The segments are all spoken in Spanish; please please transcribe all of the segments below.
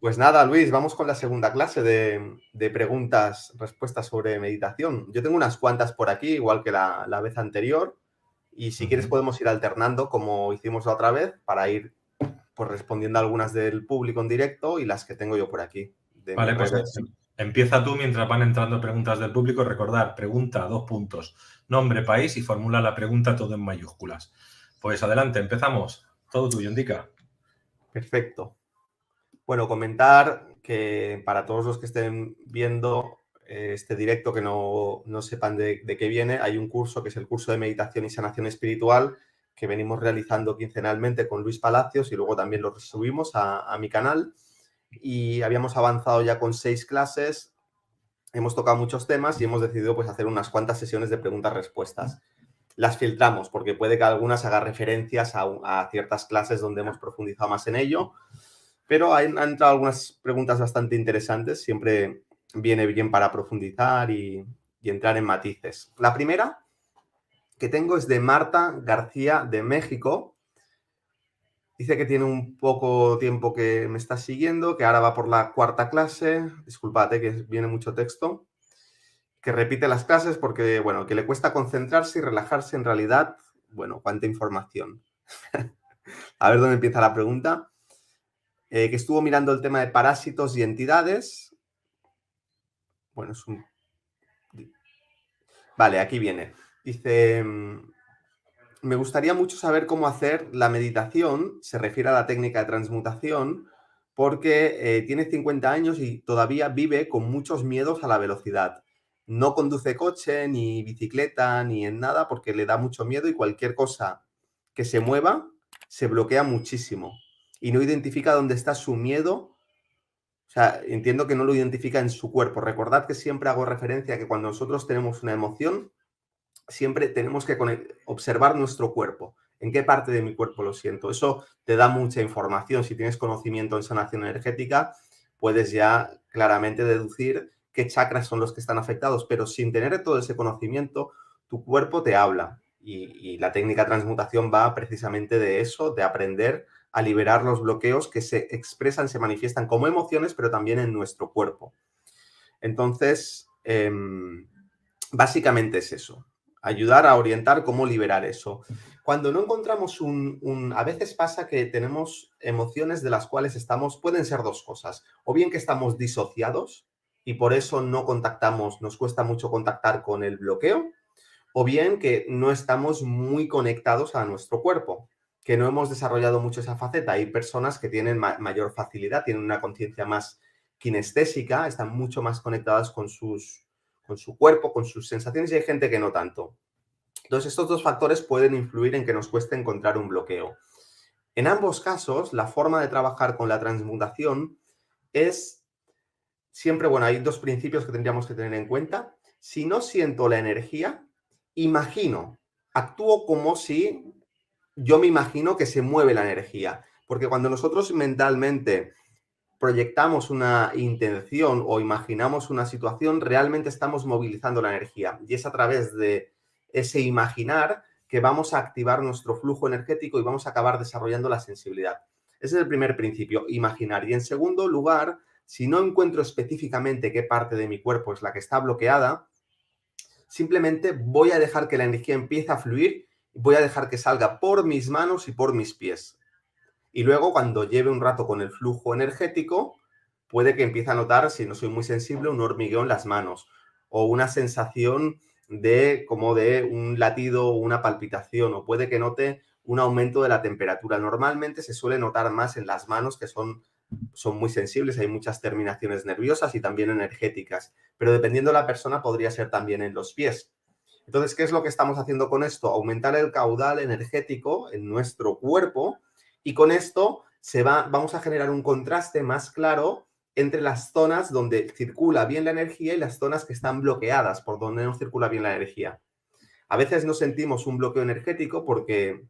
Pues nada, Luis, vamos con la segunda clase de preguntas, respuestas sobre meditación. Yo tengo unas cuantas por aquí, igual que la vez anterior, y si quieres podemos ir alternando como hicimos la otra vez para ir pues, respondiendo a algunas del público en directo y las que tengo yo por aquí, de mis Vale, pues redes. empieza tú mientras van entrando preguntas del público. Recordar, pregunta, 2 puntos, nombre, país y formula la pregunta todo en mayúsculas. Pues adelante, empezamos. Todo tuyo, indica. Perfecto. Bueno, comentar que para todos los que estén viendo este directo que no sepan de qué viene, hay un curso que es el curso de meditación y sanación espiritual que venimos realizando quincenalmente con Luis Palacios y luego también lo subimos a mi canal y habíamos avanzado ya con 6 clases, hemos tocado muchos temas y hemos decidido pues hacer unas cuantas sesiones de preguntas-respuestas. Las filtramos porque puede que algunas hagan referencias a ciertas clases donde hemos profundizado más en ello, pero han entrado algunas preguntas bastante interesantes, siempre viene bien para profundizar y entrar en matices. La primera que tengo es de Marta García de México. Dice que tiene un poco tiempo que me está siguiendo, que ahora va por la 4ª clase. Disculpad, que viene mucho texto. Que repite las clases porque, bueno, que le cuesta concentrarse y relajarse en realidad. Bueno, cuánta información. A ver dónde empieza la pregunta. Que estuvo mirando el tema de parásitos y entidades. Bueno, es un... Vale, aquí viene. Dice, me gustaría mucho saber cómo hacer la meditación, se refiere a la técnica de transmutación, porque tiene 50 años y todavía vive con muchos miedos a la velocidad. No conduce coche, ni bicicleta, ni en nada, porque le da mucho miedo y cualquier cosa que se mueva se bloquea muchísimo. Y no identifica dónde está su miedo. O sea, entiendo que no lo identifica en su cuerpo. Recordad que siempre hago referencia a que cuando nosotros tenemos una emoción, siempre tenemos que observar nuestro cuerpo. ¿En qué parte de mi cuerpo lo siento? Eso te da mucha información. Si tienes conocimiento en sanación energética, puedes ya claramente deducir qué chakras son los que están afectados, pero sin tener todo ese conocimiento, tu cuerpo te habla. Y la técnica de transmutación va precisamente de eso, de aprender a liberar los bloqueos que se expresan, se manifiestan como emociones, pero también en nuestro cuerpo. Entonces, básicamente es eso, ayudar a orientar cómo liberar eso. Cuando no encontramos a veces pasa que tenemos emociones de las cuales pueden ser dos cosas, o bien que estamos disociados y por eso no contactamos, nos cuesta mucho contactar con el bloqueo, o bien que no estamos muy conectados a nuestro cuerpo, que no hemos desarrollado mucho esa faceta. Hay personas que tienen mayor facilidad, tienen una conciencia más kinestésica, están mucho más conectadas con su cuerpo, con sus sensaciones, y hay gente que no tanto. Entonces, estos dos factores pueden influir en que nos cueste encontrar un bloqueo. En ambos casos, la forma de trabajar con la transmutación es siempre, bueno, hay dos principios que tendríamos que tener en cuenta. Si no siento la energía, imagino, actúo como si yo me imagino que se mueve la energía. Porque cuando nosotros mentalmente proyectamos una intención o imaginamos una situación, realmente estamos movilizando la energía. Y es a través de ese imaginar que vamos a activar nuestro flujo energético y vamos a acabar desarrollando la sensibilidad. Ese es el primer principio, imaginar. Y en segundo lugar, si no encuentro específicamente qué parte de mi cuerpo es la que está bloqueada, simplemente voy a dejar que la energía empiece a fluir y voy a dejar que salga por mis manos y por mis pies. Y luego, cuando lleve un rato con el flujo energético, puede que empiece a notar, si no soy muy sensible, un hormigueo en las manos o una sensación como de un latido o una palpitación, o puede que note un aumento de la temperatura. Normalmente se suele notar más en las manos, que son muy sensibles, hay muchas terminaciones nerviosas y también energéticas, pero dependiendo de la persona podría ser también en los pies. Entonces, ¿qué es lo que estamos haciendo con esto? Aumentar el caudal energético en nuestro cuerpo, y con esto vamos a generar un contraste más claro entre las zonas donde circula bien la energía y las zonas que están bloqueadas, por donde no circula bien la energía. A veces no sentimos un bloqueo energético porque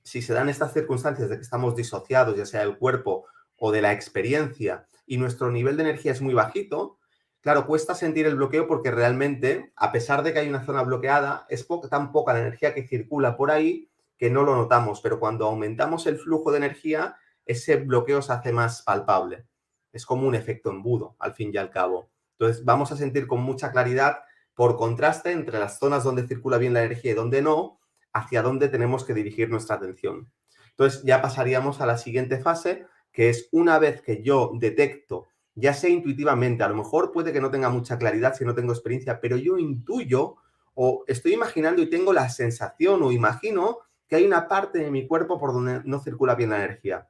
si se dan estas circunstancias de que estamos disociados, ya sea del cuerpo o de la experiencia, y nuestro nivel de energía es muy bajito, claro, cuesta sentir el bloqueo porque realmente, a pesar de que hay una zona bloqueada, es tan poca la energía que circula por ahí que no lo notamos, pero cuando aumentamos el flujo de energía, ese bloqueo se hace más palpable. Es como un efecto embudo, al fin y al cabo. Entonces, vamos a sentir con mucha claridad, por contraste, entre las zonas donde circula bien la energía y donde no, hacia dónde tenemos que dirigir nuestra atención. Entonces, ya pasaríamos a la siguiente fase, que es una vez que yo detecto, ya sea intuitivamente, a lo mejor puede que no tenga mucha claridad si no tengo experiencia, pero yo intuyo o estoy imaginando y tengo la sensación o imagino que hay una parte de mi cuerpo por donde no circula bien la energía.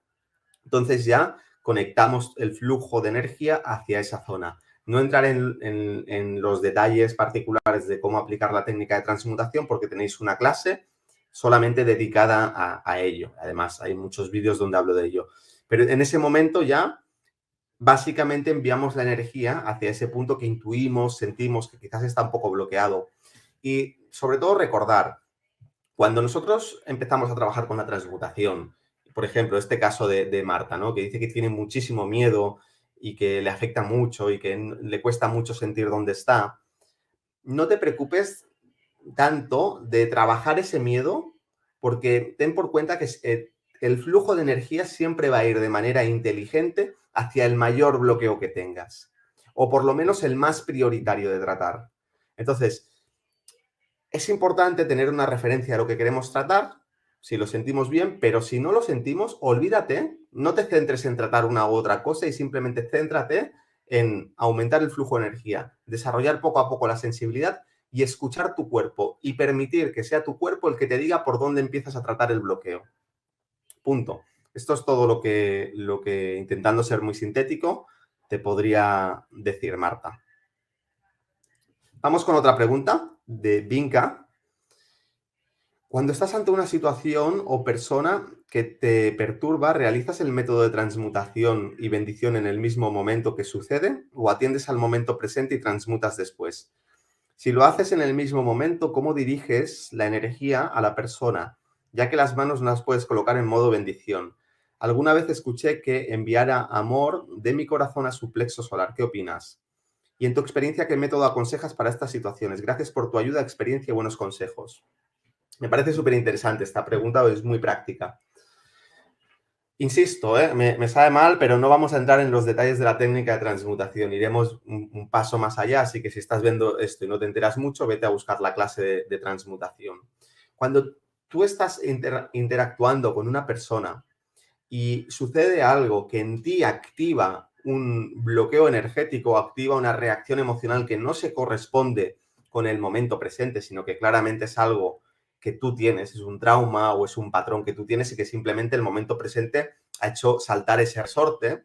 Entonces ya conectamos el flujo de energía hacia esa zona. No entrar en los detalles particulares de cómo aplicar la técnica de transmutación porque tenéis una clase solamente dedicada a ello. Además, hay muchos vídeos donde hablo de ello. Pero en ese momento ya básicamente enviamos la energía hacia ese punto que intuimos, sentimos que quizás está un poco bloqueado. Y sobre todo recordar, cuando nosotros empezamos a trabajar con la transmutación, por ejemplo, este caso de Marta, ¿no? Que dice que tiene muchísimo miedo y que le afecta mucho y que le cuesta mucho sentir dónde está, no te preocupes tanto de trabajar ese miedo, porque ten por cuenta que el flujo de energía siempre va a ir de manera inteligente hacia el mayor bloqueo que tengas, o por lo menos el más prioritario de tratar. Entonces, es importante tener una referencia a lo que queremos tratar, si lo sentimos bien, pero si no lo sentimos, olvídate, no te centres en tratar una u otra cosa y simplemente céntrate en aumentar el flujo de energía, desarrollar poco a poco la sensibilidad y escuchar tu cuerpo y permitir que sea tu cuerpo el que te diga por dónde empiezas a tratar el bloqueo. Punto. Esto es todo lo que intentando ser muy sintético, te podría decir, Marta. Vamos con otra pregunta de Vinca. Cuando estás ante una situación o persona que te perturba, ¿realizas el método de transmutación y bendición en el mismo momento que sucede o atiendes al momento presente y transmutas después? Si lo haces en el mismo momento, ¿cómo diriges la energía a la persona? Ya que las manos no las puedes colocar en modo bendición. Alguna vez escuché que enviara amor de mi corazón a su plexo solar. ¿Qué opinas? Y en tu experiencia, ¿qué método aconsejas para estas situaciones? Gracias por tu ayuda, experiencia y buenos consejos. Me parece súper interesante esta pregunta, es muy práctica. Insisto, me sabe mal, pero no vamos a entrar en los detalles de la técnica de transmutación. Iremos un paso más allá, así que si estás viendo esto y no te enteras mucho, vete a buscar la clase de transmutación. Cuando tú estás interactuando con una persona y sucede algo que en ti activa un bloqueo energético, activa una reacción emocional que no se corresponde con el momento presente, sino que claramente es algo que tú tienes, es un trauma o es un patrón que tú tienes y que simplemente el momento presente ha hecho saltar ese resorte.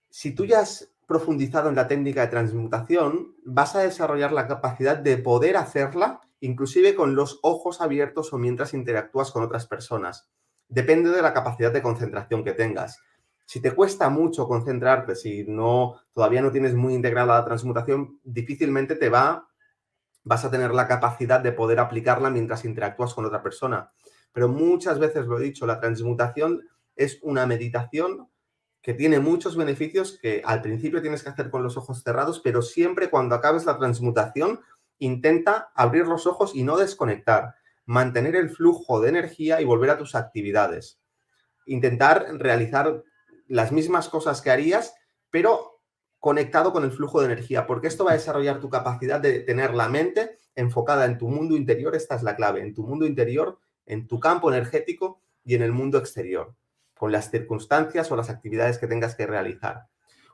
Si tú ya has profundizado en la técnica de transmutación, vas a desarrollar la capacidad de poder hacerla, inclusive con los ojos abiertos o mientras interactúas con otras personas. Depende de la capacidad de concentración que tengas. Si te cuesta mucho concentrarte, si todavía no tienes muy integrada la transmutación, difícilmente vas a tener la capacidad de poder aplicarla mientras interactúas con otra persona. Pero muchas veces lo he dicho, la transmutación es una meditación que tiene muchos beneficios que al principio tienes que hacer con los ojos cerrados, pero siempre cuando acabes la transmutación, intenta abrir los ojos y no desconectar, mantener el flujo de energía y volver a tus actividades. Intentar realizar las mismas cosas que harías, pero conectado con el flujo de energía, porque esto va a desarrollar tu capacidad de tener la mente enfocada en tu mundo interior, esta es la clave, en tu mundo interior, en tu campo energético y en el mundo exterior, con las circunstancias o las actividades que tengas que realizar.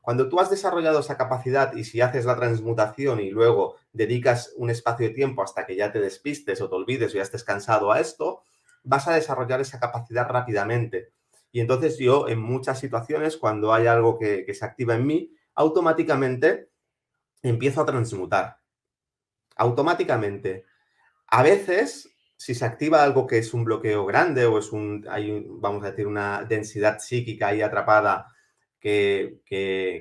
Cuando tú has desarrollado esa capacidad y si haces la transmutación y luego dedicas un espacio de tiempo hasta que ya te despistes o te olvides o ya estés cansado a esto, vas a desarrollar esa capacidad rápidamente. Y entonces yo en muchas situaciones, cuando hay algo que se activa en mí, automáticamente empiezo a transmutar. Automáticamente. A veces, si se activa algo que es un bloqueo grande o vamos a decir, una densidad psíquica ahí atrapada que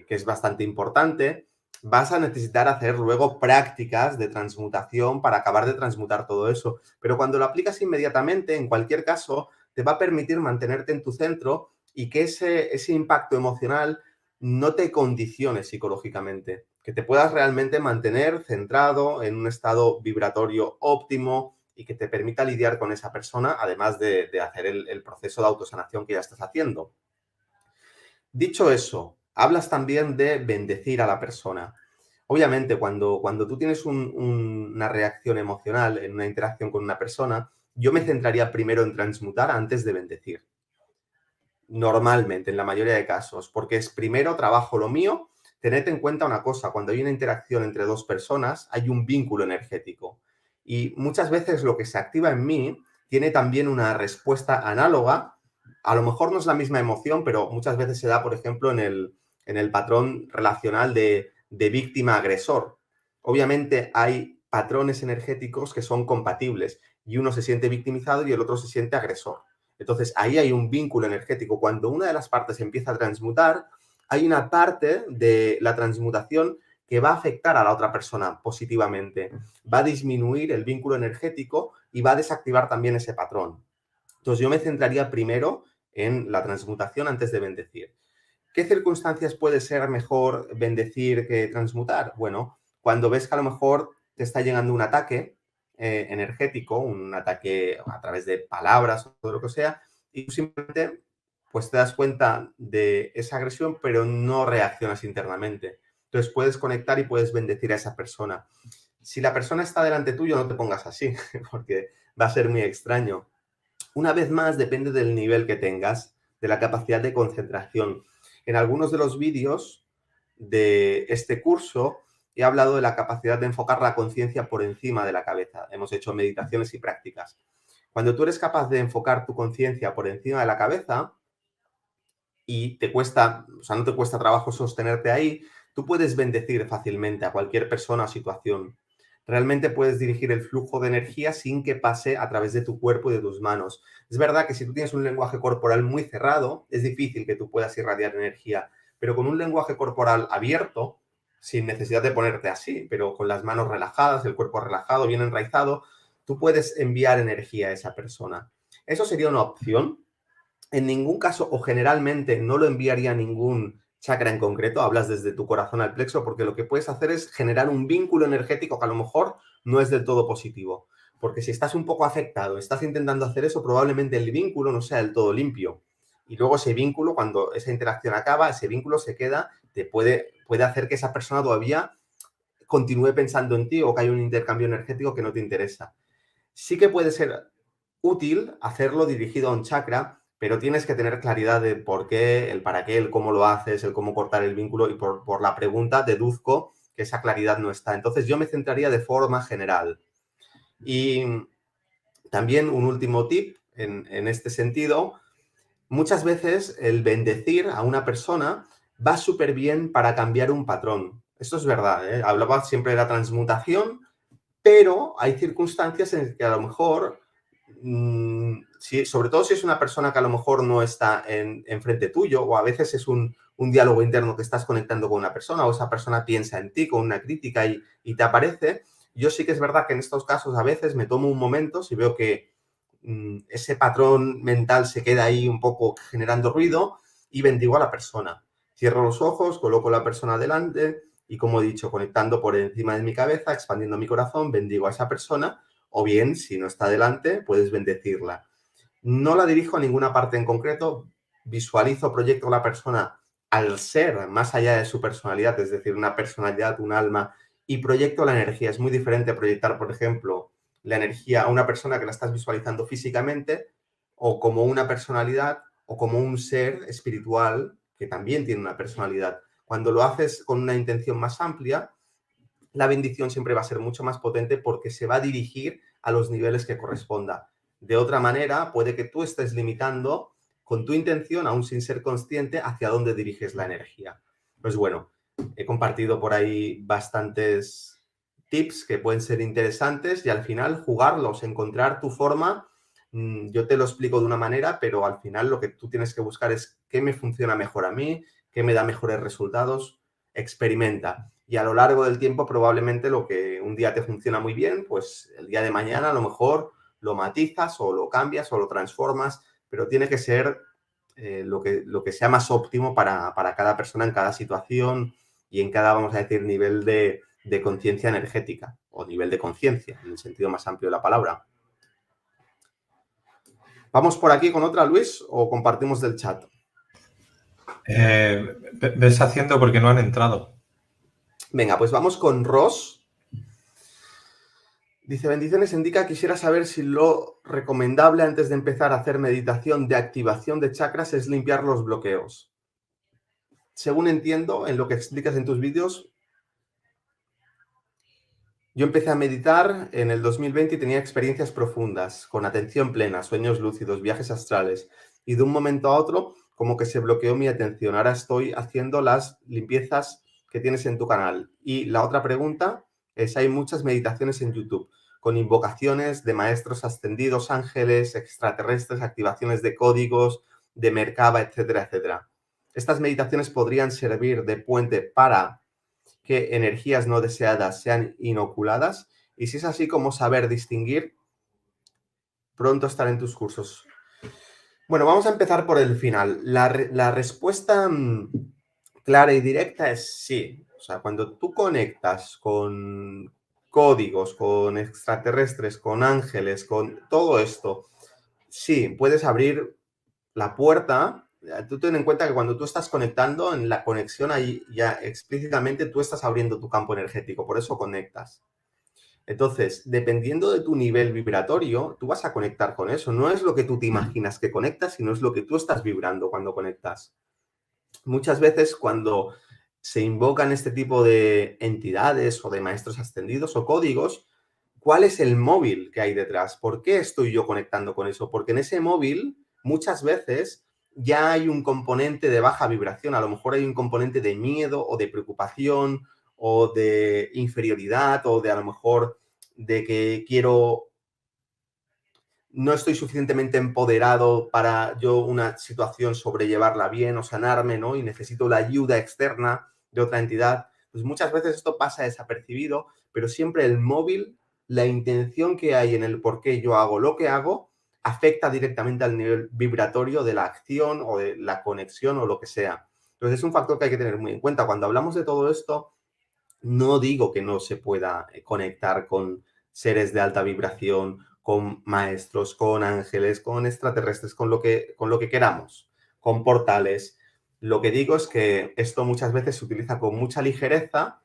es bastante importante, vas a necesitar hacer luego prácticas de transmutación para acabar de transmutar todo eso. Pero cuando lo aplicas inmediatamente, en cualquier caso, te va a permitir mantenerte en tu centro y que ese impacto emocional no te condicione psicológicamente, que te puedas realmente mantener centrado en un estado vibratorio óptimo y que te permita lidiar con esa persona, además de hacer el proceso de autosanación que ya estás haciendo. Dicho eso, hablas también de bendecir a la persona. Obviamente, cuando tú tienes una reacción emocional en una interacción con una persona, yo me centraría primero en transmutar antes de bendecir. Normalmente, en la mayoría de casos, porque es primero trabajo lo mío. Tened en cuenta una cosa, cuando hay una interacción entre dos personas, hay un vínculo energético. Y muchas veces lo que se activa en mí tiene también una respuesta análoga. A lo mejor no es la misma emoción, pero muchas veces se da, por ejemplo, en el patrón relacional de víctima-agresor. Obviamente hay patrones energéticos que son compatibles y uno se siente victimizado y el otro se siente agresor. Entonces, ahí hay un vínculo energético. Cuando una de las partes empieza a transmutar, hay una parte de la transmutación que va a afectar a la otra persona positivamente. Va a disminuir el vínculo energético y va a desactivar también ese patrón. Entonces, yo me centraría primero en la transmutación antes de bendecir. ¿Qué circunstancias puede ser mejor bendecir que transmutar? Bueno, cuando ves que a lo mejor te está llegando un ataque energético, un ataque a través de palabras o de lo que sea, y tú simplemente pues te das cuenta de esa agresión, pero no reaccionas internamente. Entonces puedes conectar y puedes bendecir a esa persona. Si la persona está delante tuyo, no te pongas así, porque va a ser muy extraño. Una vez más, depende del nivel que tengas, de la capacidad de concentración. En algunos de los vídeos de este curso he hablado de la capacidad de enfocar la conciencia por encima de la cabeza. Hemos hecho meditaciones y prácticas. Cuando tú eres capaz de enfocar tu conciencia por encima de la cabeza y te cuesta, o sea, no te cuesta trabajo sostenerte ahí, tú puedes bendecir fácilmente a cualquier persona o situación. Realmente puedes dirigir el flujo de energía sin que pase a través de tu cuerpo y de tus manos. Es verdad que si tú tienes un lenguaje corporal muy cerrado, es difícil que tú puedas irradiar energía, pero con un lenguaje corporal abierto, sin necesidad de ponerte así, pero con las manos relajadas, el cuerpo relajado, bien enraizado, tú puedes enviar energía a esa persona. Eso sería una opción. En ningún caso o generalmente no lo enviaría a ningún chakra en concreto, hablas desde tu corazón al plexo, porque lo que puedes hacer es generar un vínculo energético que a lo mejor no es del todo positivo. Porque si estás un poco afectado, estás intentando hacer eso, probablemente el vínculo no sea del todo limpio. Y luego ese vínculo, cuando esa interacción acaba, ese vínculo se queda, te puede hacer que esa persona todavía continúe pensando en ti o que haya un intercambio energético que no te interesa. Sí que puede ser útil hacerlo dirigido a un chakra, pero tienes que tener claridad de por qué, el para qué, el cómo lo haces, el cómo cortar el vínculo y por la pregunta deduzco que esa claridad no está. Entonces yo me centraría de forma general. Y también un último tip en este sentido, muchas veces el bendecir a una persona va súper bien para cambiar un patrón. Esto es verdad, ¿eh? Hablaba siempre de la transmutación, pero hay circunstancias en que a lo mejor, sobre todo si es una persona que a lo mejor no está enfrente tuyo, o a veces es un diálogo interno que estás conectando con una persona, o esa persona piensa en ti con una crítica y te aparece, yo sí que es verdad que en estos casos a veces me tomo un momento, si veo que ese patrón mental se queda ahí un poco generando ruido, y bendigo a la persona. Cierro los ojos, coloco a la persona delante y, como he dicho, conectando por encima de mi cabeza, expandiendo mi corazón, bendigo a esa persona, o bien, si no está delante, puedes bendecirla. No la dirijo a ninguna parte en concreto, visualizo, proyecto a la persona al ser más allá de su personalidad, es decir, una personalidad, un alma, y proyecto la energía. Es muy diferente proyectar, por ejemplo, la energía a una persona que la estás visualizando físicamente, o como una personalidad, o como un ser espiritual que también tiene una personalidad. Cuando lo haces con una intención más amplia, la bendición siempre va a ser mucho más potente porque se va a dirigir a los niveles que corresponda. De otra manera, puede que tú estés limitando con tu intención, aún sin ser consciente, hacia dónde diriges la energía. Pues bueno, he compartido por ahí bastantes tips que pueden ser interesantes y al final jugarlos, encontrar tu forma. Yo te lo explico de una manera, pero al final lo que tú tienes que buscar es qué me funciona mejor a mí, qué me da mejores resultados. Experimenta. Y a lo largo del tiempo, probablemente lo que un día te funciona muy bien, pues el día de mañana a lo mejor lo matizas o lo cambias o lo transformas, pero tiene que ser lo que sea más óptimo para cada persona en cada situación y en cada, vamos a decir, nivel de conciencia energética o nivel de conciencia, en el sentido más amplio de la palabra. ¿Vamos por aquí con otra, Luis, o compartimos del chat? Ves haciendo porque no han entrado. Venga, pues vamos con Ross. Dice, bendiciones, indica, quisiera saber si lo recomendable antes de empezar a hacer meditación de activación de chakras es limpiar los bloqueos. Según entiendo, en lo que explicas en tus vídeos, yo empecé a meditar en el 2020 y tenía experiencias profundas, con atención plena, sueños lúcidos, viajes astrales, y de un momento a otro como que se bloqueó mi atención. Ahora estoy haciendo las limpiezas que tienes en tu canal. Y la otra pregunta es, hay muchas meditaciones en YouTube con invocaciones de maestros ascendidos, ángeles, extraterrestres, activaciones de códigos, de Merkaba, etcétera, etcétera. Estas meditaciones podrían servir de puente para que energías no deseadas sean inoculadas, y si es así, ¿cómo saber distinguir? Pronto estar en tus cursos. Bueno, vamos a empezar por el final. La respuesta clara y directa es sí. O sea, cuando tú conectas con códigos, con extraterrestres, con ángeles, con todo esto, sí, puedes abrir la puerta. Tú ten en cuenta que cuando tú estás conectando, en la conexión ahí ya explícitamente tú estás abriendo tu campo energético, por eso conectas. Entonces, dependiendo de tu nivel vibratorio, tú vas a conectar con eso. No es lo que tú te imaginas que conectas, sino es lo que tú estás vibrando cuando conectas. Muchas veces cuando se invocan este tipo de entidades o de maestros ascendidos o códigos, ¿cuál es el móvil que hay detrás? ¿Por qué estoy yo conectando con eso? Porque en ese móvil muchas veces ya hay un componente de baja vibración, a lo mejor hay un componente de miedo o de preocupación o de inferioridad o de a lo mejor de que no estoy suficientemente empoderado para yo una situación sobrellevarla bien o sanarme, ¿no? Y necesito la ayuda externa de otra entidad. Pues muchas veces esto pasa desapercibido, pero siempre el móvil, la intención que hay en el por qué yo hago lo que hago, afecta directamente al nivel vibratorio de la acción o de la conexión o lo que sea. Entonces es un factor que hay que tener muy en cuenta. Cuando hablamos de todo esto, no digo que no se pueda conectar con seres de alta vibración, con maestros, con ángeles, con extraterrestres, con lo que queramos, con portales. Lo que digo es que esto muchas veces se utiliza con mucha ligereza,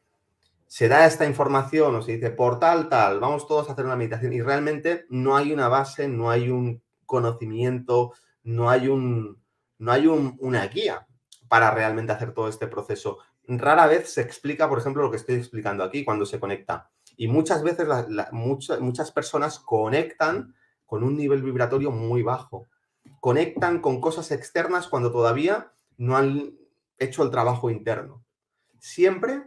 se da esta información o se dice portal tal, vamos todos a hacer una meditación y realmente no hay una base, no hay un conocimiento, no hay una guía para realmente hacer todo este proceso. Rara vez se explica, por ejemplo, lo que estoy explicando aquí cuando se conecta. Y muchas veces muchas personas conectan con un nivel vibratorio muy bajo. Conectan con cosas externas cuando todavía no han hecho el trabajo interno. Siempre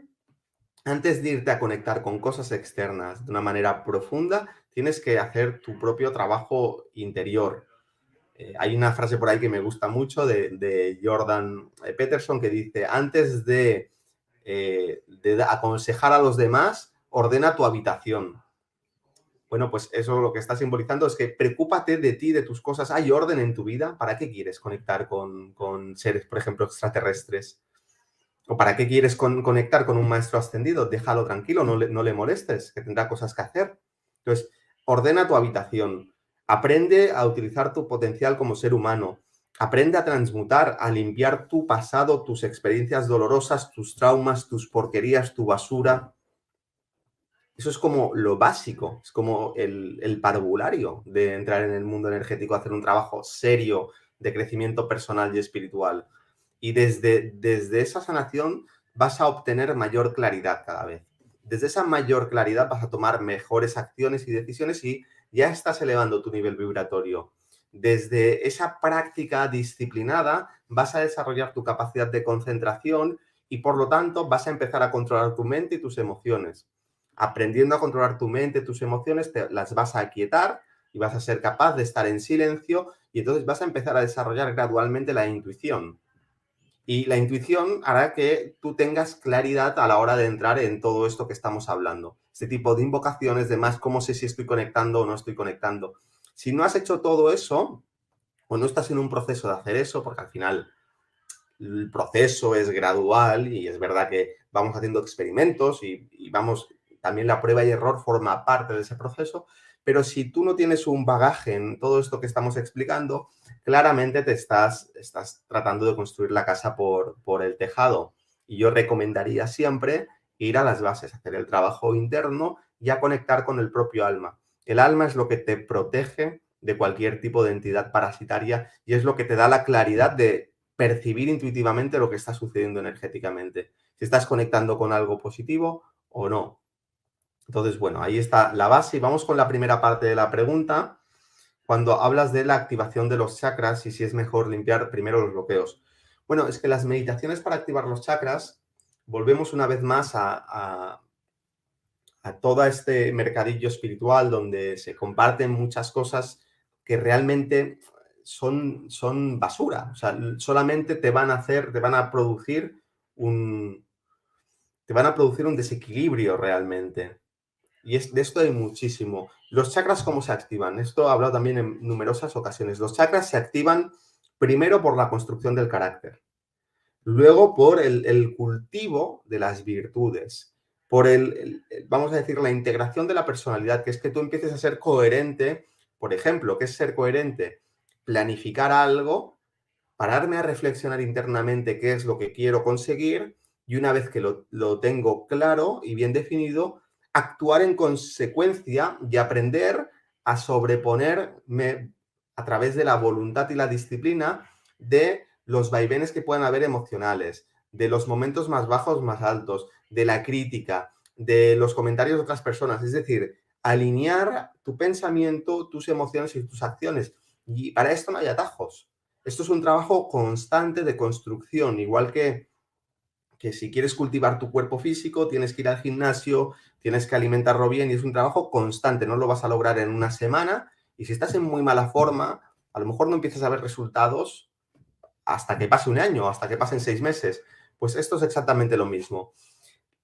antes de irte a conectar con cosas externas de una manera profunda, tienes que hacer tu propio trabajo interior. Hay una frase por ahí que me gusta mucho de Jordan Peterson que dice, antes de aconsejar a los demás, ordena tu habitación. Bueno, pues eso lo que está simbolizando es que preocúpate de ti, de tus cosas. ¿Hay orden en tu vida? ¿Para qué quieres conectar con seres, por ejemplo, extraterrestres? ¿O para qué quieres conectar con un maestro ascendido? Déjalo tranquilo, no le molestes, que tendrá cosas que hacer. Entonces, ordena tu habitación, aprende a utilizar tu potencial como ser humano, aprende a transmutar, a limpiar tu pasado, tus experiencias dolorosas, tus traumas, tus porquerías, tu basura. Eso es como lo básico, es como el parvulario de entrar en el mundo energético, hacer un trabajo serio de crecimiento personal y espiritual. Y desde esa sanación vas a obtener mayor claridad cada vez. Desde esa mayor claridad vas a tomar mejores acciones y decisiones y ya estás elevando tu nivel vibratorio. Desde esa práctica disciplinada vas a desarrollar tu capacidad de concentración y por lo tanto vas a empezar a controlar tu mente y tus emociones. Aprendiendo a controlar tu mente, tus emociones, las vas a aquietar y vas a ser capaz de estar en silencio y entonces vas a empezar a desarrollar gradualmente la intuición. Y la intuición hará que tú tengas claridad a la hora de entrar en todo esto que estamos hablando. Este tipo de invocaciones, de más, cómo sé si estoy conectando o no estoy conectando. Si no has hecho todo eso, o no estás en un proceso de hacer eso, porque al final el proceso es gradual y es verdad que vamos haciendo experimentos y vamos, también la prueba y error forma parte de ese proceso, pero si tú no tienes un bagaje en todo esto que estamos explicando, claramente estás tratando de construir la casa por el tejado. Y yo recomendaría siempre ir a las bases, hacer el trabajo interno y a conectar con el propio alma. El alma es lo que te protege de cualquier tipo de entidad parasitaria y es lo que te da la claridad de percibir intuitivamente lo que está sucediendo energéticamente. Si estás conectando con algo positivo o no. Entonces, bueno, ahí está la base. Y vamos con la primera parte de la pregunta. Cuando hablas de la activación de los chakras y si es mejor limpiar primero los bloqueos. Bueno, es que las meditaciones para activar los chakras, volvemos una vez más a todo este mercadillo espiritual donde se comparten muchas cosas que realmente son basura. O sea, solamente te van a producir un desequilibrio realmente. Y de esto hay muchísimo. Los chakras, ¿cómo se activan? Esto he hablado también en numerosas ocasiones. Los chakras se activan primero por la construcción del carácter, luego por el cultivo de las virtudes, por vamos a decir, la integración de la personalidad, que es que tú empieces a ser coherente. Por ejemplo, ¿qué es ser coherente? Planificar algo, pararme a reflexionar internamente qué es lo que quiero conseguir y una vez que lo tengo claro y bien definido, actuar en consecuencia y aprender a sobreponerme a través de la voluntad y la disciplina de los vaivenes que puedan haber emocionales, de los momentos más bajos, más altos, de la crítica, de los comentarios de otras personas. Es decir, alinear tu pensamiento, tus emociones y tus acciones. Y para esto no hay atajos. Esto es un trabajo constante de construcción, igual que si quieres cultivar tu cuerpo físico, tienes que ir al gimnasio, tienes que alimentarlo bien y es un trabajo constante, no lo vas a lograr en una semana y si estás en muy mala forma, a lo mejor no empiezas a ver resultados hasta que pase un año, hasta que pasen 6 meses. Pues esto es exactamente lo mismo.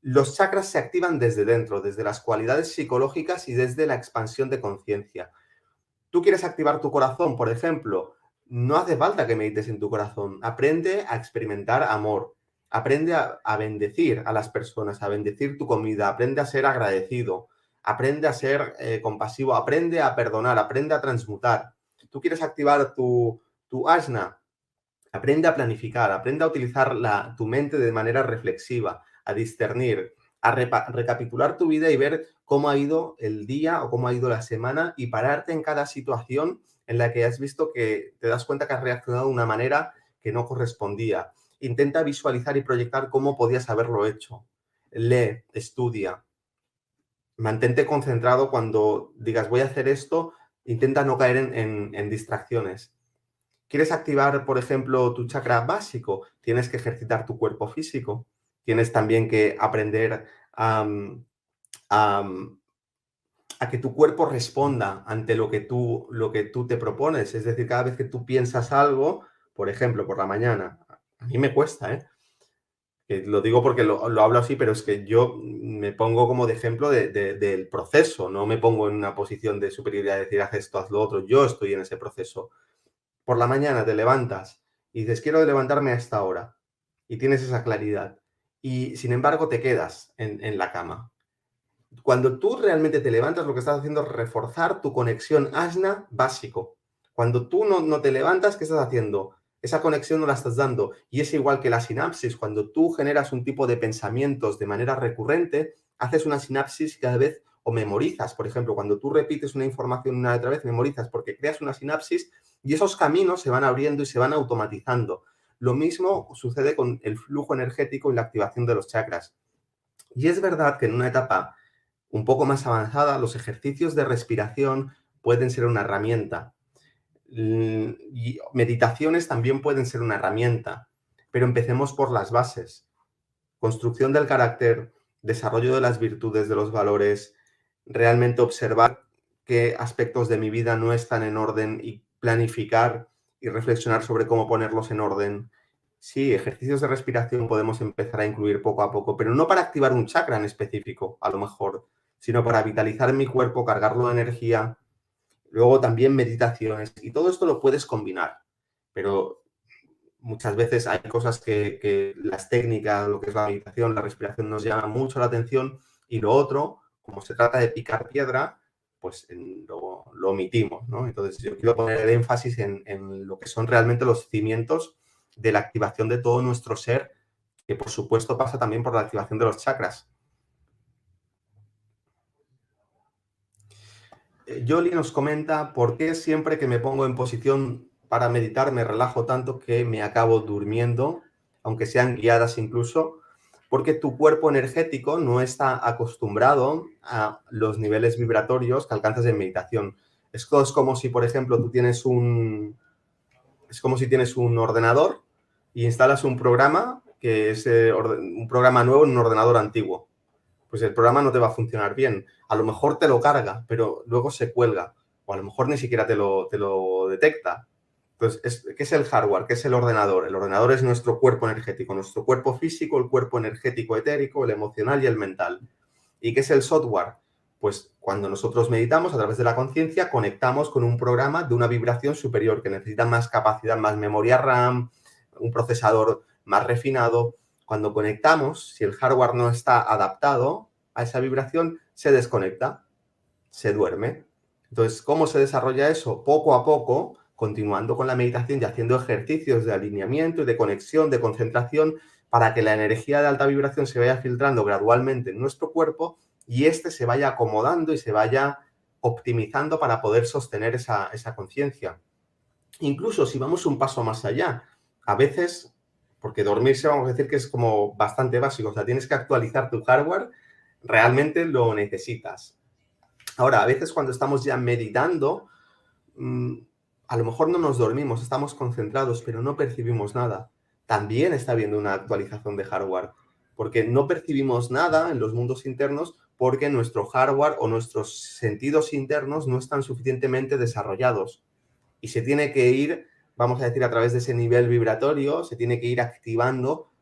Los chakras se activan desde dentro, desde las cualidades psicológicas y desde la expansión de conciencia. Tú quieres activar tu corazón, por ejemplo, no hace falta que medites en tu corazón. Aprende a experimentar amor. Aprende a bendecir a las personas, a bendecir tu comida. Aprende a ser agradecido. Aprende a ser compasivo. Aprende a perdonar. Aprende a transmutar. Tú quieres activar tu asna. Aprende a planificar. Aprende a utilizar tu mente de manera reflexiva, a discernir, a recapitular tu vida y ver cómo ha ido el día o cómo ha ido la semana y pararte en cada situación en la que has visto que te das cuenta que has reaccionado de una manera que no correspondía. Intenta visualizar y proyectar cómo podías haberlo hecho. Lee, estudia. Mantente concentrado cuando digas voy a hacer esto, intenta no caer en distracciones. ¿Quieres activar, por ejemplo, tu chakra básico? Tienes que ejercitar tu cuerpo físico. Tienes también que aprender a, a que tu cuerpo responda ante lo que tú te propones. Es decir, cada vez que tú piensas algo, por ejemplo, por la mañana, a mí me cuesta, ¿eh? Que lo digo porque lo hablo así, pero es que yo me pongo como de ejemplo del proceso, no me pongo en una posición de superioridad de decir, haz esto, haz lo otro, yo estoy en ese proceso. Por la mañana te levantas y dices, quiero levantarme a esta hora, y tienes esa claridad, y sin embargo te quedas en la cama. Cuando tú realmente te levantas, lo que estás haciendo es reforzar tu conexión asna básico. Cuando tú no te levantas, ¿qué estás haciendo? Esa conexión no la estás dando. Y es igual que la sinapsis. Cuando tú generas un tipo de pensamientos de manera recurrente, haces una sinapsis cada vez o memorizas. Por ejemplo, cuando tú repites una información una y otra vez, memorizas porque creas una sinapsis y esos caminos se van abriendo y se van automatizando. Lo mismo sucede con el flujo energético y la activación de los chakras. Y es verdad que en una etapa un poco más avanzada, los ejercicios de respiración pueden ser una herramienta. Y meditaciones también pueden ser una herramienta, pero empecemos por las bases. Construcción del carácter, desarrollo de las virtudes, de los valores, realmente observar qué aspectos de mi vida no están en orden y planificar y reflexionar sobre cómo ponerlos en orden. Sí, ejercicios de respiración podemos empezar a incluir poco a poco, pero no para activar un chakra en específico, a lo mejor, sino para vitalizar mi cuerpo, cargarlo de energía. Luego también meditaciones y todo esto lo puedes combinar, pero muchas veces hay cosas que las técnicas, lo que es la meditación, la respiración nos llama mucho la atención y lo otro, como se trata de picar piedra, pues lo omitimos, ¿no? Entonces, yo quiero poner el énfasis en lo que son realmente los cimientos de la activación de todo nuestro ser, que por supuesto pasa también por la activación de los chakras. Yoli nos comenta, ¿por qué siempre que me pongo en posición para meditar me relajo tanto que me acabo durmiendo, aunque sean guiadas incluso? Porque tu cuerpo energético no está acostumbrado a los niveles vibratorios que alcanzas en meditación. Esto es como si, por ejemplo, es como si tienes un ordenador y instalas un programa que es un programa nuevo en un ordenador antiguo. Pues el programa no te va a funcionar bien. A lo mejor te lo carga, pero luego se cuelga. O a lo mejor ni siquiera te lo detecta. Entonces, ¿qué es el hardware? ¿Qué es el ordenador? El ordenador es nuestro cuerpo energético, nuestro cuerpo físico, el cuerpo energético etérico, el emocional y el mental. ¿Y qué es el software? Pues cuando nosotros meditamos a través de la conciencia, conectamos con un programa de una vibración superior que necesita más capacidad, más memoria RAM, un procesador más refinado. Cuando conectamos, si el hardware no está adaptado a esa vibración, se desconecta, se duerme. Entonces, ¿cómo se desarrolla eso? Poco a poco, continuando con la meditación y haciendo ejercicios de alineamiento y de conexión, de concentración, para que la energía de alta vibración se vaya filtrando gradualmente en nuestro cuerpo y este se vaya acomodando y se vaya optimizando para poder sostener esa conciencia. Incluso si vamos un paso más allá, a veces, porque dormirse vamos a decir que es como bastante básico, o sea, tienes que actualizar tu hardware, realmente lo necesitas. Ahora, a veces cuando estamos ya meditando, a lo mejor no nos dormimos, estamos concentrados, pero no percibimos nada. También está habiendo una actualización de hardware, porque no percibimos nada en los mundos internos porque nuestro hardware o nuestros sentidos internos no están suficientemente desarrollados. Y se tiene que ir, vamos a decir, a través de ese nivel vibratorio, se tiene que ir activando,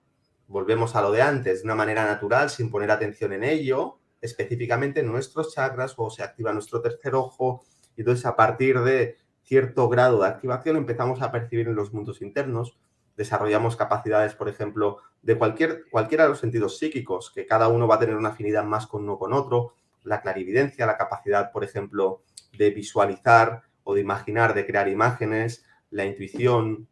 volvemos a lo de antes, de una manera natural, sin poner atención en ello, específicamente nuestros chakras, o se activa nuestro tercer ojo, y entonces a partir de cierto grado de activación empezamos a percibir en los mundos internos, desarrollamos capacidades, por ejemplo, de cualquiera de los sentidos psíquicos, que cada uno va a tener una afinidad más con uno con otro, la clarividencia, la capacidad, por ejemplo, de visualizar o de imaginar, de crear imágenes, la intuición,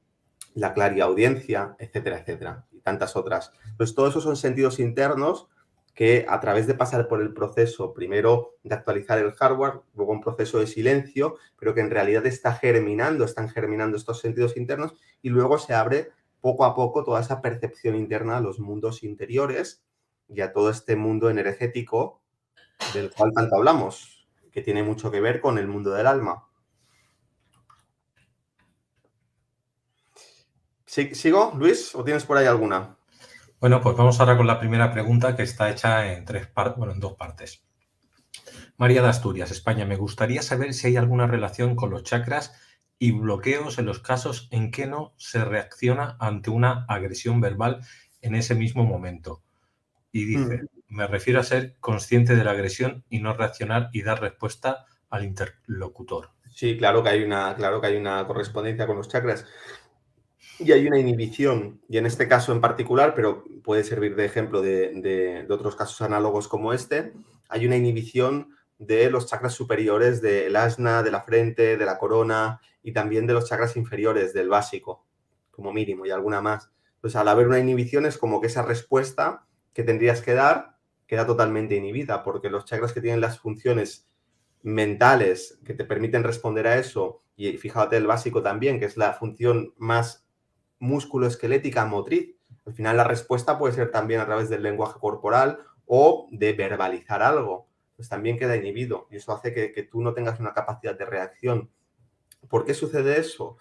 la clariaudiencia, etcétera, etcétera, y tantas otras. Pues todo eso son sentidos internos que a través de pasar por el proceso, primero de actualizar el hardware, luego un proceso de silencio, pero que en realidad están germinando estos sentidos internos y luego se abre poco a poco toda esa percepción interna a los mundos interiores y a todo este mundo energético del cual tanto hablamos, que tiene mucho que ver con el mundo del alma. ¿Sigo, Luis, o tienes por ahí alguna? Bueno, pues vamos ahora con la primera pregunta que está hecha en dos partes. María de Asturias, España, me gustaría saber si hay alguna relación con los chakras y bloqueos en los casos en que no se reacciona ante una agresión verbal en ese mismo momento. Y dice, me refiero a ser consciente de la agresión y no reaccionar y dar respuesta al interlocutor. Sí, claro que hay una correspondencia con los chakras y hay una inhibición, y en este caso en particular, pero puede servir de ejemplo de otros casos análogos como este, hay una inhibición de los chakras superiores del asna, de la frente, de la corona y también de los chakras inferiores, del básico, como mínimo, y alguna más. Entonces, al haber una inhibición es como que esa respuesta que tendrías que dar queda totalmente inhibida, porque los chakras que tienen las funciones mentales que te permiten responder a eso, y fíjate el básico también, que es la función más músculo-esquelética motriz. Al final la respuesta puede ser también a través del lenguaje corporal o de verbalizar algo. Pues también queda inhibido y eso hace que tú no tengas una capacidad de reacción. ¿Por qué sucede eso?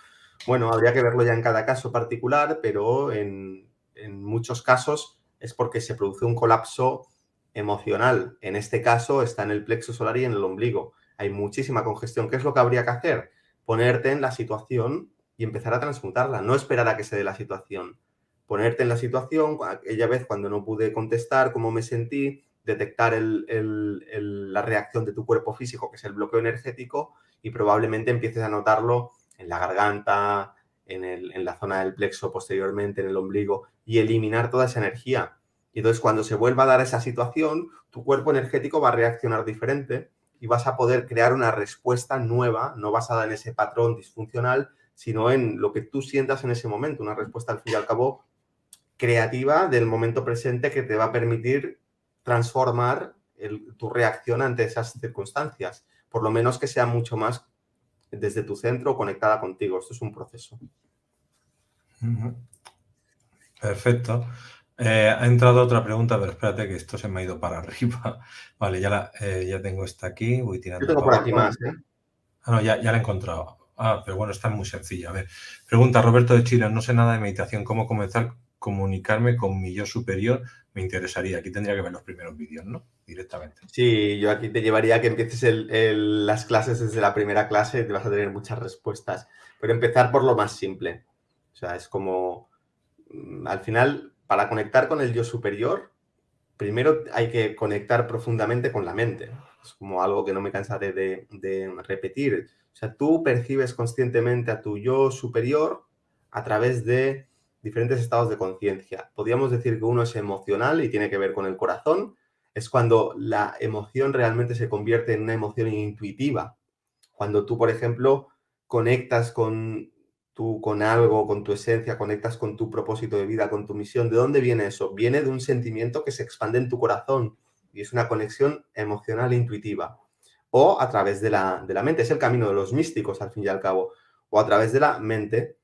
Bueno, habría que verlo ya en cada caso particular, pero en muchos casos es porque se produce un colapso emocional. En este caso está en el plexo solar y en el ombligo. Hay muchísima congestión. ¿Qué es lo que habría que hacer? Ponerte en la situación y empezar a transmutarla, no esperar a que se dé la situación. Ponerte en la situación, aquella vez cuando no pude contestar, cómo me sentí, detectar la reacción de tu cuerpo físico, que es el bloqueo energético, y probablemente empieces a notarlo en la garganta, en la zona del plexo posteriormente, en el ombligo, y eliminar toda esa energía. Y entonces cuando se vuelva a dar esa situación, tu cuerpo energético va a reaccionar diferente y vas a poder crear una respuesta nueva, no basada en ese patrón disfuncional, sino en lo que tú sientas en ese momento, una respuesta al fin y al cabo creativa del momento presente que te va a permitir transformar tu reacción ante esas circunstancias, por lo menos que sea mucho más desde tu centro conectada contigo. Esto es un proceso. Perfecto. Ha entrado otra pregunta, pero espérate que esto se me ha ido para arriba. Vale, ya tengo esta aquí, voy Yo tirando tengo para por aquí abajo. más, ¿eh? Ah, no, ya la he encontrado. Ah, pero bueno, esta es muy sencilla. A ver, pregunta Roberto de Chile, no sé nada de meditación, ¿cómo comenzar a comunicarme con mi yo superior? Me interesaría. Aquí tendría que ver los primeros vídeos, ¿no? Directamente. Sí, yo aquí te llevaría a que empieces las clases desde la primera clase y te vas a tener muchas respuestas. Pero empezar por lo más simple. O sea, es como, al final, para conectar con el yo superior, primero hay que conectar profundamente con la mente. Es como algo que no me cansaré de repetir. O sea, tú percibes conscientemente a tu yo superior a través de diferentes estados de conciencia. Podríamos decir que uno es emocional y tiene que ver con el corazón. Es cuando la emoción realmente se convierte en una emoción intuitiva. Cuando tú, por ejemplo, conectas con algo, con tu esencia, conectas con tu propósito de vida, con tu misión. ¿De dónde viene eso? Viene de un sentimiento que se expande en tu corazón y es una conexión emocional e intuitiva. O a través de la mente, es el camino de los místicos, al fin y al cabo. O a través de la mente,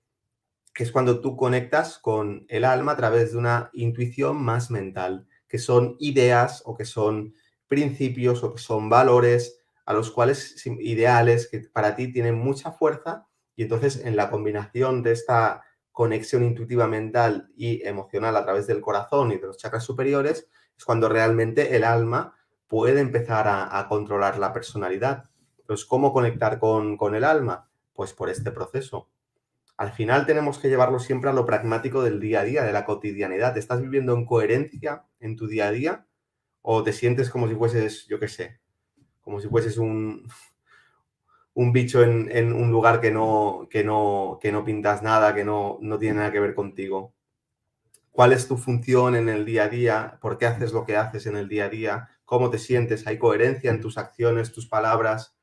que es cuando tú conectas con el alma a través de una intuición más mental, que son ideas o que son principios o que son valores a los cuales ideales que para ti tienen mucha fuerza y entonces en la combinación de esta conexión intuitiva mental y emocional a través del corazón y de los chakras superiores es cuando realmente el alma puede empezar a controlar la personalidad. Entonces, ¿cómo conectar con el alma? Pues por este proceso. Al final tenemos que llevarlo siempre a lo pragmático del día a día, de la cotidianidad. ¿Te estás viviendo en coherencia en tu día a día? ¿O te sientes como si fueses, yo qué sé, como si fueses un bicho en un lugar que no pintas nada, que no tiene nada que ver contigo? ¿Cuál es tu función en el día a día? ¿Por qué haces lo que haces en el día a día? ¿Cómo te sientes? ¿Hay coherencia en tus acciones, tus palabras?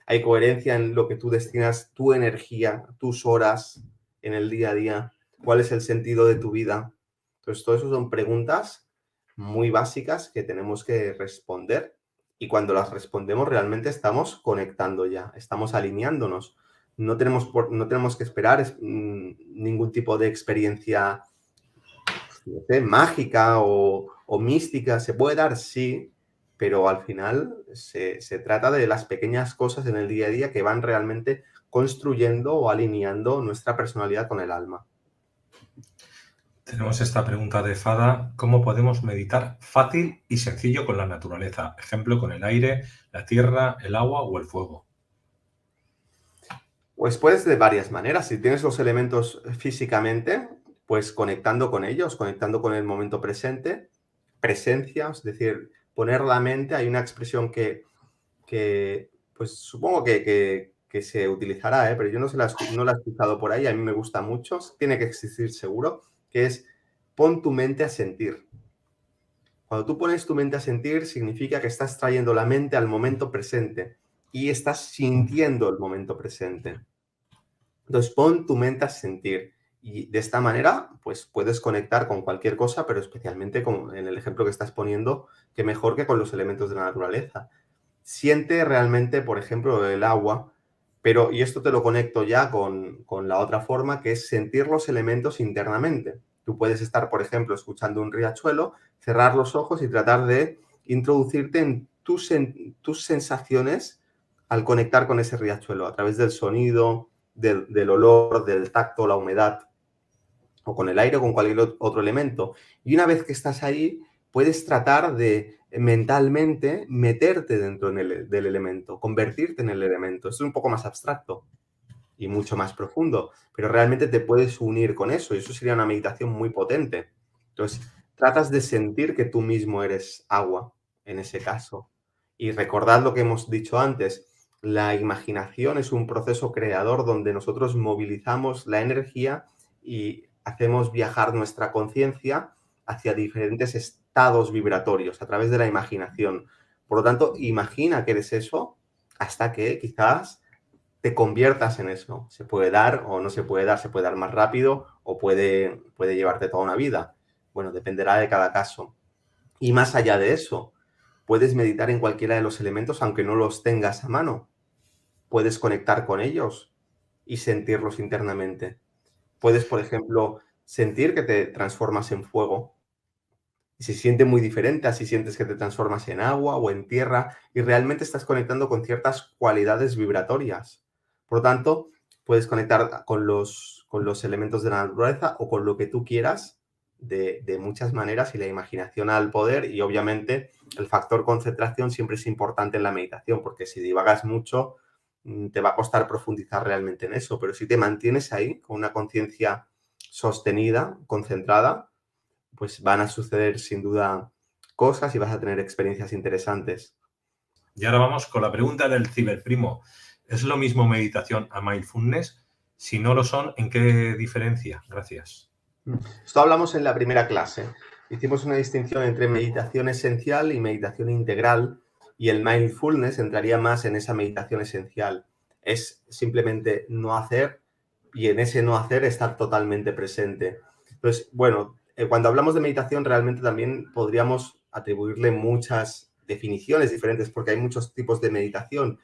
¿Hay coherencia en lo que tú destinas tu energía, tus horas en el día a día? ¿Cuál es el sentido de tu vida? Entonces, todo eso son preguntas muy básicas que tenemos que responder y cuando las respondemos realmente estamos conectando ya, estamos alineándonos. No tenemos que esperar ningún tipo de experiencia, no sé, mágica o mística. Se puede dar, sí, pero al final se trata de las pequeñas cosas en el día a día que van realmente construyendo o alineando nuestra personalidad con el alma. Tenemos esta pregunta de Fada, ¿cómo podemos meditar fácil y sencillo con la naturaleza? Ejemplo, con el aire, la tierra, el agua o el fuego. Pues puedes de varias maneras. Si tienes los elementos físicamente, pues conectando con ellos, conectando con el momento presente, presencia, es decir, poner la mente. Hay una expresión que pues supongo que se utilizará, pero yo no la he escuchado por ahí, a mí me gusta mucho, tiene que existir seguro, que es pon tu mente a sentir. Cuando tú pones tu mente a sentir, significa que estás trayendo la mente al momento presente y estás sintiendo el momento presente. Entonces, pon tu mente a sentir y de esta manera, pues puedes conectar con cualquier cosa, pero especialmente como en el ejemplo que estás poniendo, que mejor que con los elementos de la naturaleza. Siente realmente, por ejemplo, el agua, pero, y esto te lo conecto ya con la otra forma, que es sentir los elementos internamente. Tú puedes estar, por ejemplo, escuchando un riachuelo, cerrar los ojos y tratar de introducirte en tus sensaciones al conectar con ese riachuelo, a través del sonido, del olor, del tacto, la humedad, o con el aire o con cualquier otro elemento. Y una vez que estás ahí, puedes tratar de mentalmente meterte dentro del elemento, convertirte en el elemento. Esto es un poco más abstracto y mucho más profundo, pero realmente te puedes unir con eso y eso sería una meditación muy potente. Entonces, tratas de sentir que tú mismo eres agua en ese caso. Y recordad lo que hemos dicho antes, la imaginación es un proceso creador donde nosotros movilizamos la energía y hacemos viajar nuestra conciencia hacia diferentes estados vibratorios a través de la imaginación. Por lo tanto, imagina que eres eso hasta que quizás te conviertas en eso. Se puede dar o no se puede dar más rápido o puede llevarte toda una vida. Bueno, dependerá de cada caso. Y más allá de eso, puedes meditar en cualquiera de los elementos aunque no los tengas a mano. Puedes conectar con ellos y sentirlos internamente. Puedes, por ejemplo, sentir que te transformas en fuego y se siente muy diferente a si sientes que te transformas en agua o en tierra y realmente estás conectando con ciertas cualidades vibratorias. Por lo tanto, puedes conectar con los elementos de la naturaleza o con lo que tú quieras de muchas maneras y la imaginación al poder y obviamente el factor concentración siempre es importante en la meditación porque si divagas mucho te va a costar profundizar realmente en eso, pero si te mantienes ahí con una conciencia sostenida, concentrada, pues van a suceder sin duda cosas y vas a tener experiencias interesantes. Y ahora vamos con la pregunta del ciberprimo. ¿Es lo mismo meditación a mindfulness? Si no lo son, ¿en qué diferencia? Gracias. Esto hablamos en la primera clase. Hicimos una distinción entre meditación esencial y meditación integral y el mindfulness entraría más en esa meditación esencial. Es simplemente no hacer y en ese no hacer estar totalmente presente. Entonces, bueno, cuando hablamos de meditación realmente también podríamos atribuirle muchas definiciones diferentes porque hay muchos tipos de meditación,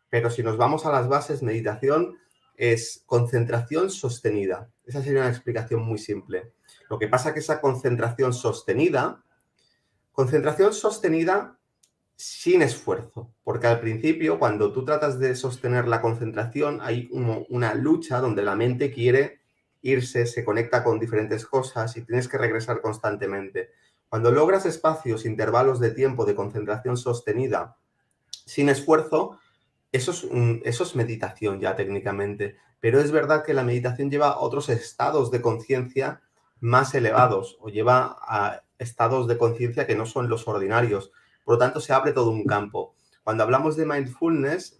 pero si nos vamos a las bases, meditación es concentración sostenida. Esa sería una explicación muy simple. Lo que pasa es que esa concentración sostenida sin esfuerzo, porque al principio, cuando tú tratas de sostener la concentración, hay una lucha donde la mente quiere irse, se conecta con diferentes cosas y tienes que regresar constantemente. Cuando logras espacios, intervalos de tiempo de concentración sostenida sin esfuerzo, eso es meditación ya técnicamente, pero es verdad que la meditación lleva a otros estados de conciencia más elevados o lleva a estados de conciencia que no son los ordinarios. Por lo tanto, se abre todo un campo. Cuando hablamos de mindfulness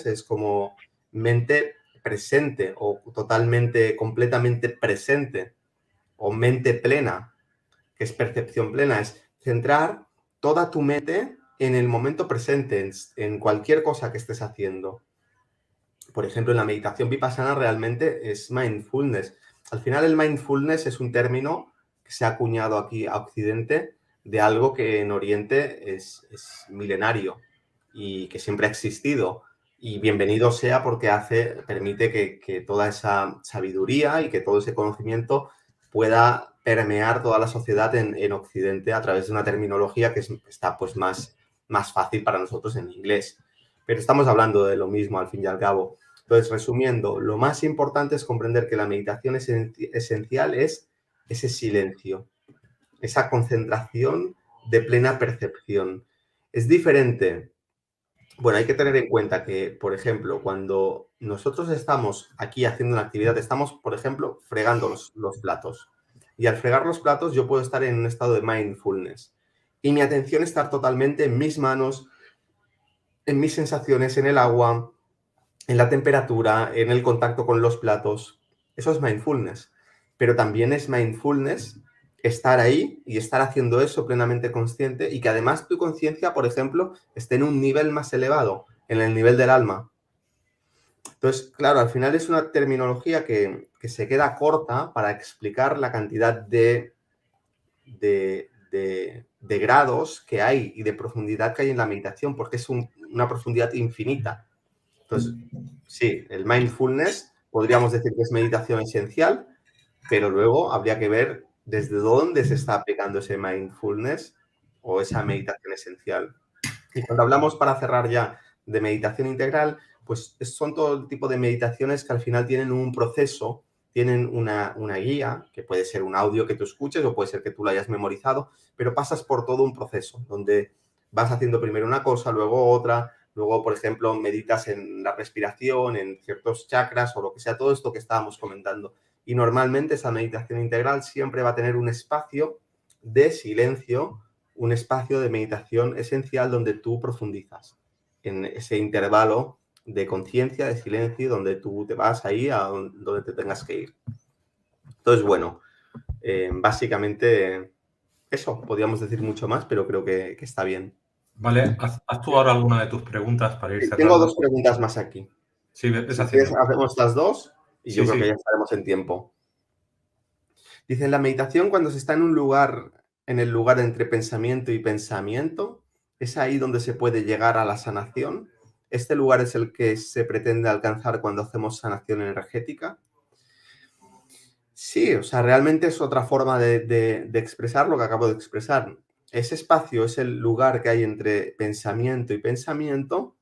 es como mente presente o totalmente, completamente presente o mente plena, que es percepción plena, es centrar toda tu mente en el momento presente, en cualquier cosa que estés haciendo. Por ejemplo, en la meditación vipassana realmente es mindfulness. Al final el mindfulness es un término que se ha acuñado aquí a Occidente de algo que en Oriente es milenario y que siempre ha existido. Y bienvenido sea porque permite que toda esa sabiduría y que todo ese conocimiento pueda permear toda la sociedad en Occidente a través de una terminología que está pues más fácil para nosotros en inglés. Pero estamos hablando de lo mismo al fin y al cabo. Entonces, resumiendo, lo más importante es comprender que la meditación esencial es ese silencio, esa concentración de plena percepción. Es diferente. Bueno, hay que tener en cuenta que, por ejemplo, cuando nosotros estamos aquí haciendo una actividad, estamos, por ejemplo, fregando los platos. Y al fregar los platos yo puedo estar en un estado de mindfulness. Y mi atención estar totalmente en mis manos, en mis sensaciones, en el agua, en la temperatura, en el contacto con los platos. Eso es mindfulness. Pero también es mindfulness estar ahí y estar haciendo eso plenamente consciente y que además tu conciencia, por ejemplo, esté en un nivel más elevado, en el nivel del alma. Entonces, claro, al final es una terminología que se queda corta para explicar la cantidad de grados que hay y de profundidad que hay en la meditación, porque es una profundidad infinita. Entonces, sí, el mindfulness podríamos decir que es meditación esencial, pero luego habría que ver desde dónde se está aplicando ese mindfulness o esa meditación esencial. Y cuando hablamos, para cerrar ya, de meditación integral, pues son todo el tipo de meditaciones que al final tienen un proceso, tienen una guía, que puede ser un audio que tú escuches o puede ser que tú lo hayas memorizado, pero pasas por todo un proceso donde vas haciendo primero una cosa, luego otra, luego, por ejemplo, meditas en la respiración, en ciertos chakras o lo que sea, todo esto que estábamos comentando. Y normalmente esa meditación integral siempre va a tener un espacio de silencio, un espacio de meditación esencial donde tú profundizas en ese intervalo de conciencia, de silencio, donde tú te vas ahí a donde te tengas que ir. Entonces, bueno, básicamente eso, podríamos decir mucho más, pero creo que está bien. Vale, haz tú ahora alguna de tus preguntas para ir Tengo cerrando. 2 preguntas más aquí. Sí, ves Si quieres, haciendo. hacemos estas 2 y yo Sí, creo que sí. ya estaremos en tiempo. Dice, la meditación cuando se está en el lugar entre pensamiento y pensamiento, ¿es ahí donde se puede llegar a la sanación? ¿Este lugar es el que se pretende alcanzar cuando hacemos sanación energética? Sí, o sea, realmente es otra forma de expresar lo que acabo de expresar. Ese espacio es el lugar que hay entre pensamiento y pensamiento,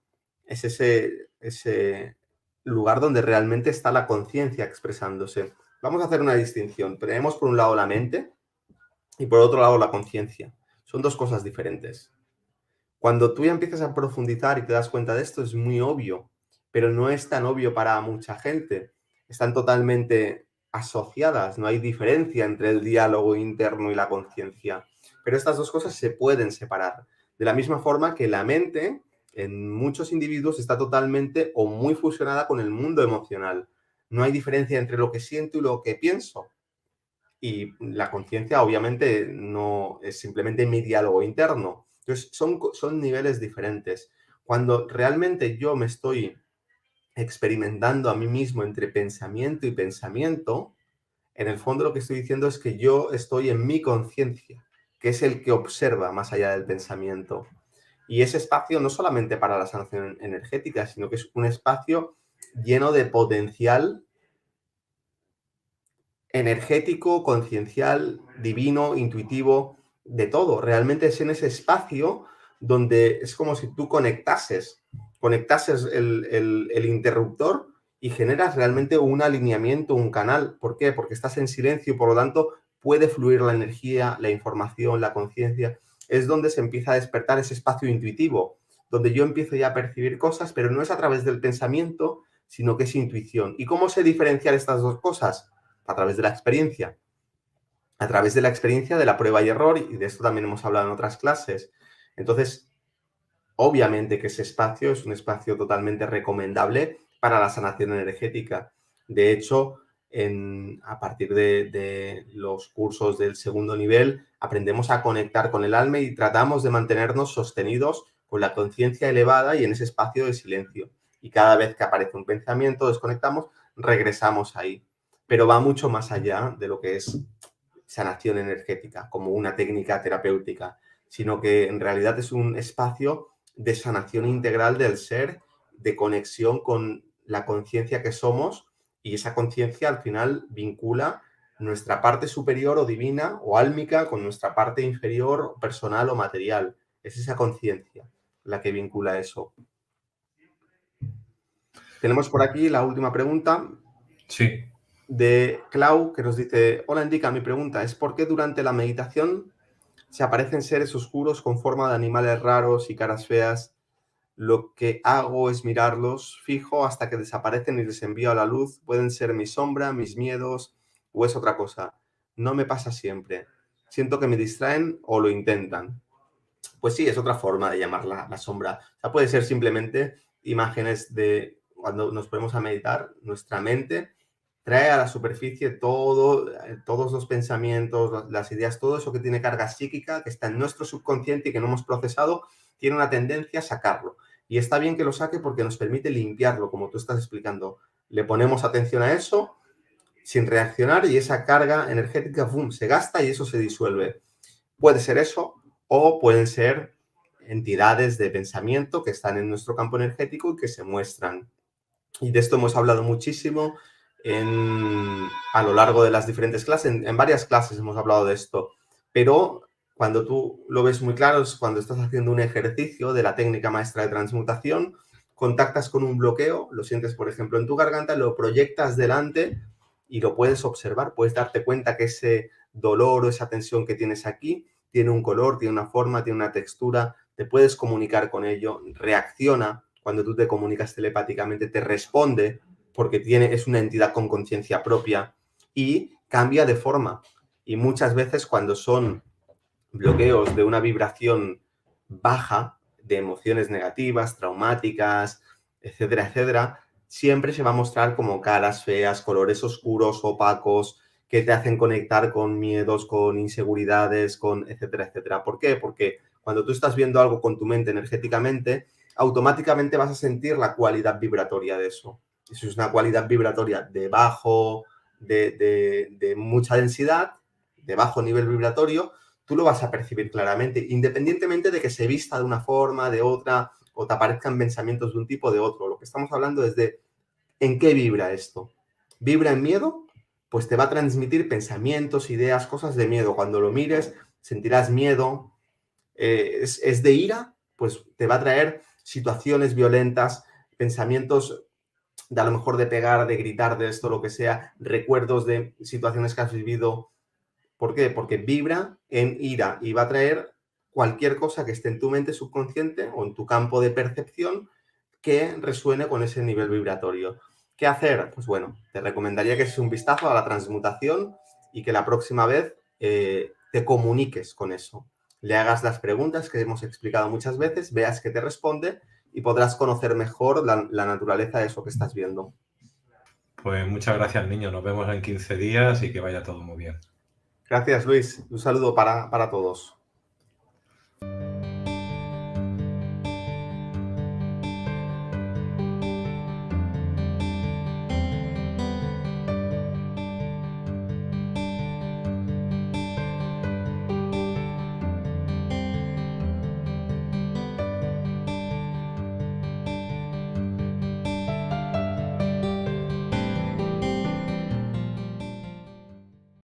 es ese lugar donde realmente está la conciencia expresándose. Vamos a hacer una distinción. Tenemos por un lado la mente y por otro lado la conciencia. Son dos cosas diferentes. Cuando tú ya empiezas a profundizar y te das cuenta de esto, es muy obvio, pero no es tan obvio para mucha gente. Están totalmente asociadas, no hay diferencia entre el diálogo interno y la conciencia. Pero estas dos cosas se pueden separar. De la misma forma que la mente, en muchos individuos, está totalmente o muy fusionada con el mundo emocional. No hay diferencia entre lo que siento y lo que pienso. Y la conciencia, obviamente, no es simplemente mi diálogo interno. Entonces, son niveles diferentes. Cuando realmente yo me estoy experimentando a mí mismo entre pensamiento y pensamiento, en el fondo lo que estoy diciendo es que yo estoy en mi conciencia, que es el que observa más allá del pensamiento. Y ese espacio no solamente para la sanación energética, sino que es un espacio lleno de potencial energético, conciencial, divino, intuitivo, de todo. Realmente es en ese espacio donde es como si tú conectases el interruptor y generas realmente un alineamiento, un canal. ¿Por qué? Porque estás en silencio y por lo tanto puede fluir la energía, la información, la conciencia. Es donde se empieza a despertar ese espacio intuitivo, donde yo empiezo ya a percibir cosas, pero no es a través del pensamiento, sino que es intuición. ¿Y cómo sé diferenciar estas dos cosas? A través de la experiencia. A través de la experiencia de la prueba y error, y de esto también hemos hablado en otras clases. Entonces, obviamente que ese espacio es un espacio totalmente recomendable para la sanación energética. De hecho, a partir de los cursos del segundo nivel, aprendemos a conectar con el alma y tratamos de mantenernos sostenidos con la conciencia elevada y en ese espacio de silencio. Y cada vez que aparece un pensamiento, desconectamos, regresamos ahí. Pero va mucho más allá de lo que es sanación energética, como una técnica terapéutica, sino que en realidad es un espacio de sanación integral del ser, de conexión con la conciencia que somos, y esa conciencia al final vincula nuestra parte superior o divina o álmica con nuestra parte inferior, personal o material. Es esa conciencia la que vincula eso. Tenemos por aquí la última pregunta Sí. de Clau, que nos dice, hola, Indica, mi pregunta es ¿por qué durante la meditación se aparecen seres oscuros con forma de animales raros y caras feas? Lo que hago es mirarlos fijo hasta que desaparecen y les envío a la luz. Pueden ser mi sombra, mis miedos o es otra cosa. No me pasa siempre. Siento que me distraen o lo intentan. Pues sí, es otra forma de llamar la sombra. O sea, puede ser simplemente imágenes de cuando nos ponemos a meditar, nuestra mente trae a la superficie todos los pensamientos, las ideas, todo eso que tiene carga psíquica, que está en nuestro subconsciente y que no hemos procesado, tiene una tendencia a sacarlo. Y está bien que lo saque porque nos permite limpiarlo, como tú estás explicando. Le ponemos atención a eso sin reaccionar y esa carga energética ¡fum!, se gasta y eso se disuelve. Puede ser eso o pueden ser entidades de pensamiento que están en nuestro campo energético y que se muestran. Y de esto hemos hablado muchísimo a lo largo de las diferentes clases. En varias clases hemos hablado de esto. Pero cuando tú lo ves muy claro es cuando estás haciendo un ejercicio de la técnica maestra de transmutación, contactas con un bloqueo, lo sientes, por ejemplo, en tu garganta, lo proyectas delante y lo puedes observar. Puedes darte cuenta que ese dolor o esa tensión que tienes aquí tiene un color, tiene una forma, tiene una textura. Te puedes comunicar con ello, reacciona cuando tú te comunicas telepáticamente, te responde porque es una entidad con conciencia propia y cambia de forma. Y muchas veces cuando son bloqueos de una vibración baja, de emociones negativas, traumáticas, etcétera, etcétera, siempre se va a mostrar como caras feas, colores oscuros, opacos, que te hacen conectar con miedos, con inseguridades, con etcétera, etcétera. ¿Por qué? Porque Cuando tú estás viendo algo con tu mente energéticamente, automáticamente vas a sentir la cualidad vibratoria de eso. Si es una cualidad vibratoria de bajo, de mucha densidad, de bajo nivel vibratorio, tú lo vas a percibir claramente, independientemente de que se vista de una forma, de otra, o te aparezcan pensamientos de un tipo o de otro. Lo que estamos hablando es de ¿en qué vibra esto? ¿Vibra en miedo? Pues te va a transmitir pensamientos, ideas, cosas de miedo. Cuando lo mires, sentirás miedo. Es de ira, pues te va a traer situaciones violentas, pensamientos de a lo mejor de pegar, de gritar, de esto, lo que sea, recuerdos de situaciones que has vivido. ¿Por qué? Porque vibra en ira y va a traer cualquier cosa que esté en tu mente subconsciente o en tu campo de percepción que resuene con ese nivel vibratorio. ¿Qué hacer? Pues bueno, te recomendaría que eches un vistazo a la transmutación y que la próxima vez te comuniques con eso. Le hagas las preguntas que hemos explicado muchas veces, veas que te responde y podrás conocer mejor la naturaleza de eso que estás viendo. Pues muchas gracias, niño. Nos vemos en 15 días y que vaya todo muy bien. Gracias, Luis. Un saludo para todos.